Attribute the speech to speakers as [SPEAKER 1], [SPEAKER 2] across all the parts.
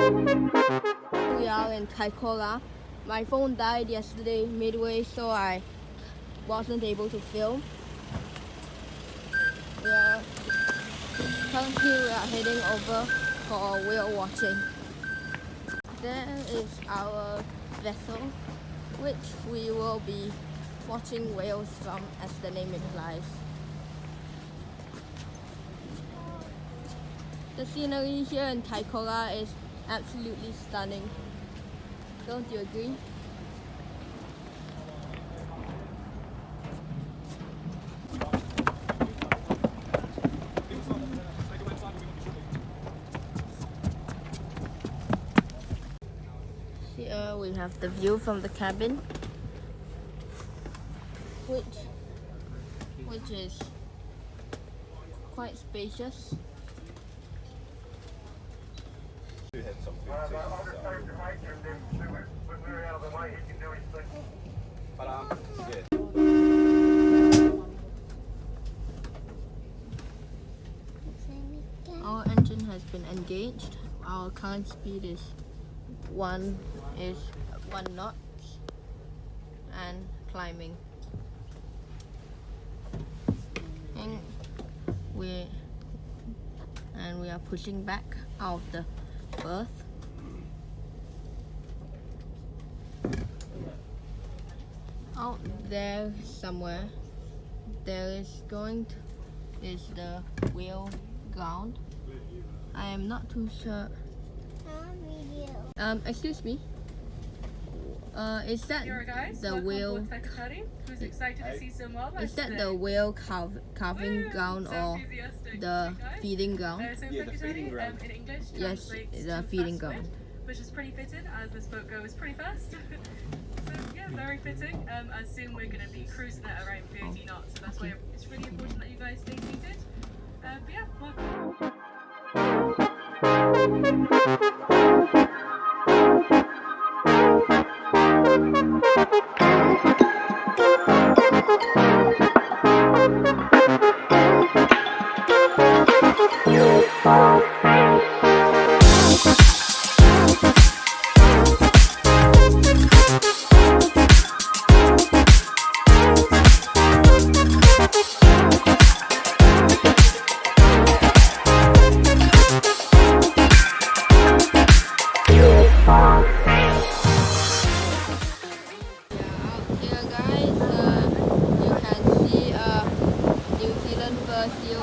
[SPEAKER 1] We are in Kaikoura. My phone died yesterday midway, so I wasn't able to film. Currently we are heading over for whale watching. There is our vessel, which we will be watching whales from, as the name implies. The scenery here in Kaikoura is absolutely stunning. Don't you agree? Here we have the view from the cabin, which is quite spacious. Our engine has been engaged. Our current speed is one knot and climbing. And we are pushing back out of the berth. Out there somewhere, there is the whale ground. I am not too sure. Excuse me. Is that the whale? Is that the whale carving ground or the feeding ground?
[SPEAKER 2] Yeah, the feeding ground.
[SPEAKER 3] In English,
[SPEAKER 1] Yes, the feeding ground.
[SPEAKER 3] Which is pretty fitting as this boat goes pretty fast. So yeah, very fitting. As soon we're going to be cruising at around 30 knots, so that's why it's really important that you guys stay seated. But yeah, welcome.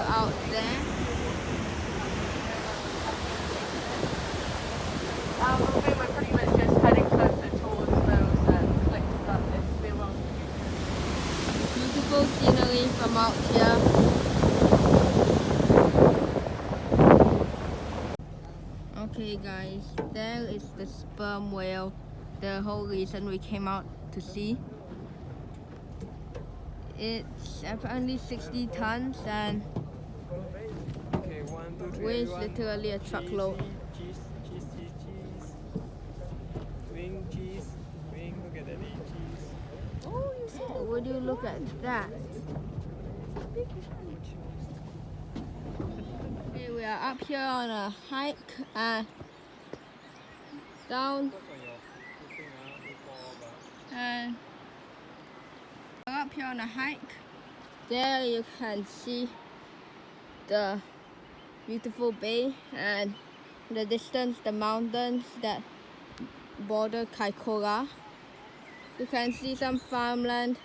[SPEAKER 1] Out there.
[SPEAKER 3] We're pretty much just heading closer towards those clicks that this wheel on.
[SPEAKER 1] Beautiful scenery from out here. Okay guys, there is the sperm whale, the whole reason we came out to see. It's apparently 60 tons and weighs literally a truckload.
[SPEAKER 2] Cheese. Wing cheese. Look at that cheese.
[SPEAKER 1] Oh, would you look at that? Okay, we are up here on a hike and down and we're up here on a hike. There you can see the beautiful bay and in the distance the mountains that border Kaikoura. You can see some farmland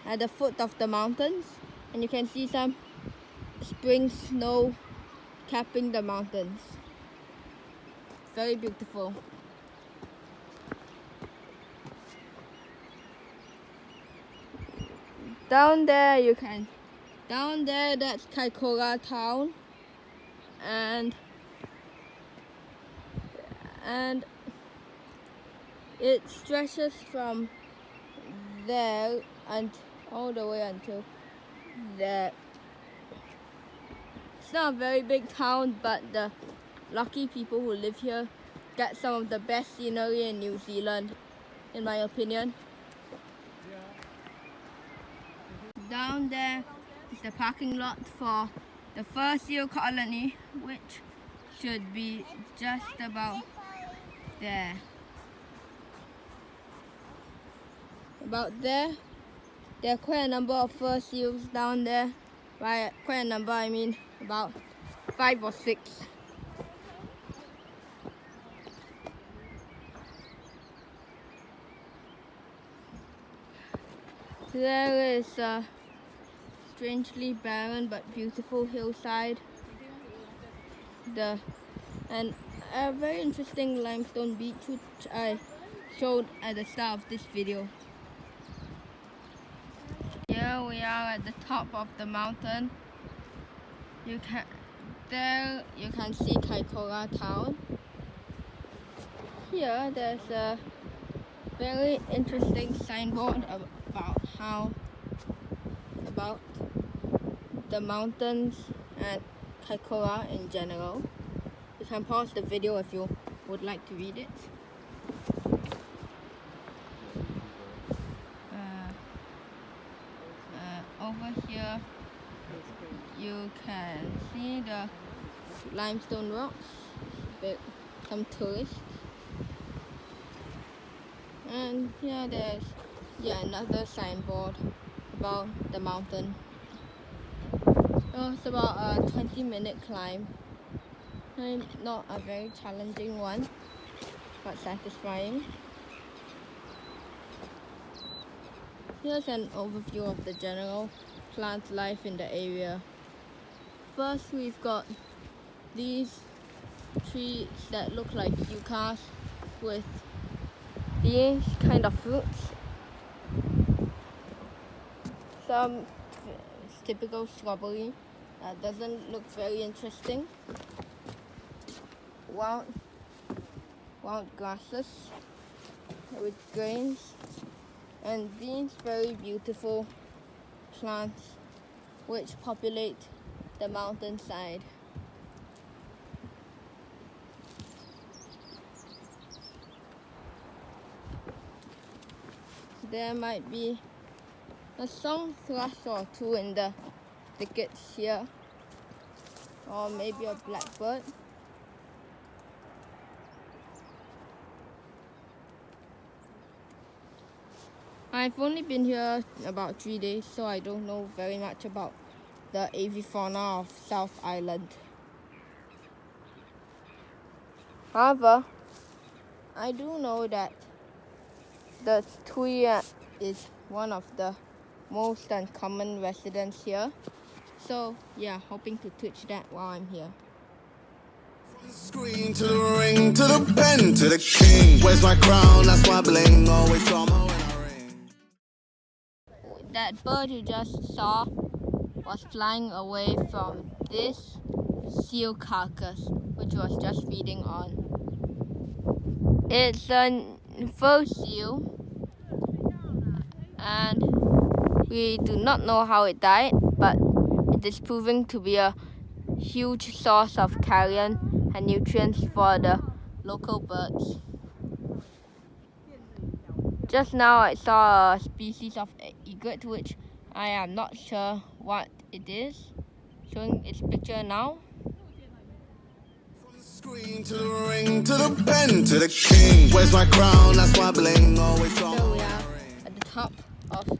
[SPEAKER 1] at the foot of the mountains and you can see some spring snow capping the mountains. Very beautiful. Down there that's Kaikoura town and it stretches from there and all the way until there. It's not a very big town, but the lucky people who live here get some of the best scenery in New Zealand, in my opinion. Down there is the parking lot for the first seal colony, which should be just about there. About there are quite a number of fur seals down there. By quite a number, I mean about 5 or 6. There is a strangely barren but beautiful hillside. And a very interesting limestone beach which I showed at the start of this video. Here we are at the top of the mountain. There you can see Kaikoura town. Here there's a very interesting signboard about the mountains and Kaikoura in general. You can pause the video if you would like to read it. Over here you can see the limestone rocks, some tourists. And here there's another signboard about the mountain. It's about a 20-minute climb. Not a very challenging one, but satisfying. Here's an overview of the general plant life in the area. First, we've got these trees that look like yuccas with these kind of fruits. Some typical strawberry that doesn't look very interesting. Wild grasses with grains, and these very beautiful plants which populate the mountainside. There might be a song thrush or two in the thickets here, or maybe a blackbird. I've only been here about 3 days, so I don't know very much about the avifauna of South Island. However, I do know that the tui is one of the most uncommon residents here. So yeah, hoping to teach that while I'm here.
[SPEAKER 4] Screen to the ring, to the pen, to the king. Where's my crown? That's my bling. Always drama when I ring.
[SPEAKER 1] That bird you just saw was flying away from this seal carcass, which was just feeding on. It's a fur seal, and we do not know how it died, but it is proving to be a huge source of carrion and nutrients for the local birds. Just now I saw a species of egret, which I am not sure what it is. Showing its picture now.
[SPEAKER 4] From the screen to the ring, to the pen, to the king. Where's my crown? That's my bling. Always drama.
[SPEAKER 1] So we are at the top of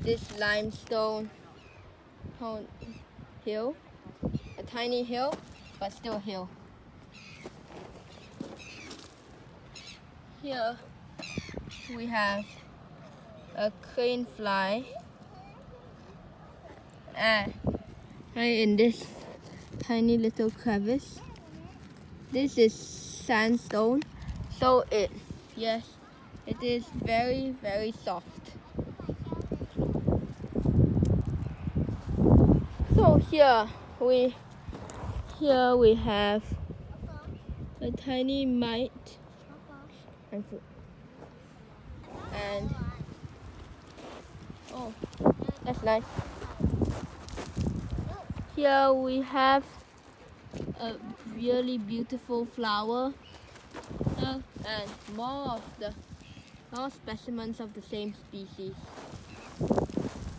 [SPEAKER 1] this limestone hill. A tiny hill, but still a hill. Here we have a crane fly, and in this tiny little crevice. This is sandstone, so it is very, very soft. So here we have a tiny mite and oh, that's nice. Here we have a really beautiful flower and more specimens of the same species.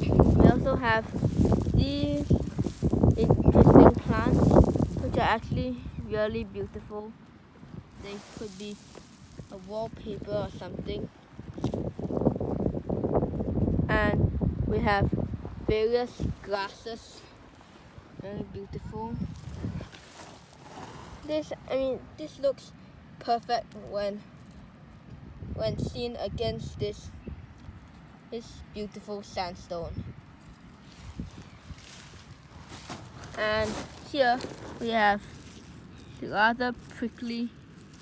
[SPEAKER 1] We also have these interesting plants which are actually really beautiful. they could be a wallpaper or something. And we have various grasses, very beautiful. This looks perfect when seen against this beautiful sandstone. And here we have rather prickly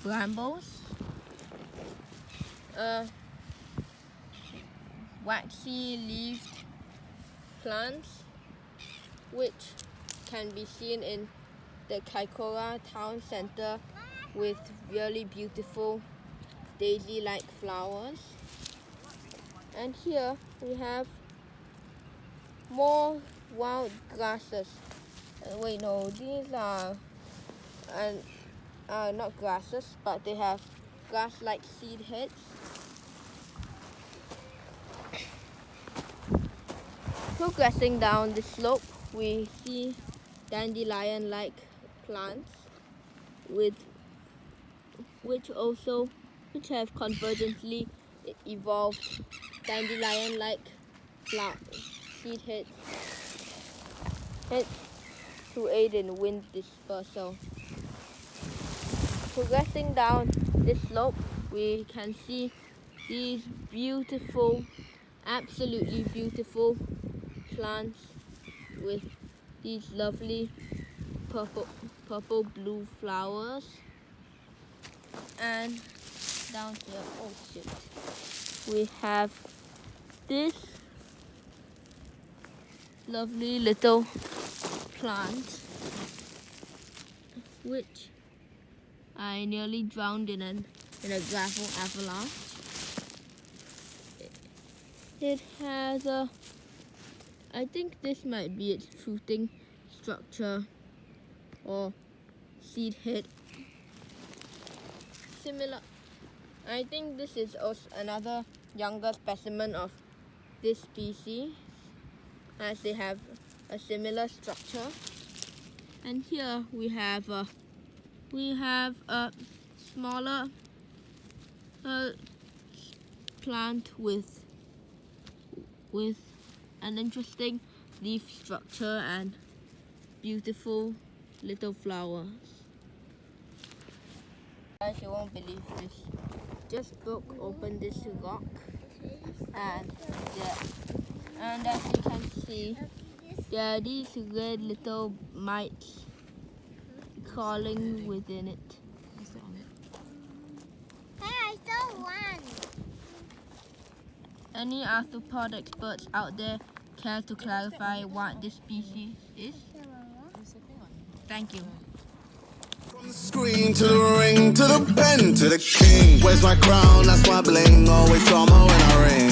[SPEAKER 1] brambles, waxy leaved plants, which can be seen in the Kaikoura town center with really beautiful daisy-like flowers. And here we have more wild grasses. Wait, no, these are not grasses, but they have grass-like seed heads. Progressing down the slope, we see dandelion-like plants which have convergently evolved dandelion-like seed heads to aid in wind dispersal. Progressing down this slope, we can see these beautiful, absolutely beautiful plants with these lovely purple blue flowers. And down here, oh shit, we have this lovely little plant which I nearly drowned in a gravel avalanche. It has I think this might be its fruiting structure or seed head. Similar, I think this is also another younger specimen of this species, as they have a similar structure. And here we have a smaller plant with an interesting leaf structure and beautiful little flowers. Guys, you won't believe this. Just broke open this rock, and as you can see, there are these red little mites crawling within it.
[SPEAKER 5] Hey, I saw one.
[SPEAKER 1] Any arthropod experts out there care to clarify what this species is? Thank you.
[SPEAKER 4] From the screen to the ring, to the pen, to the king. Where's my crown? That's my bling. Always drama when I ring.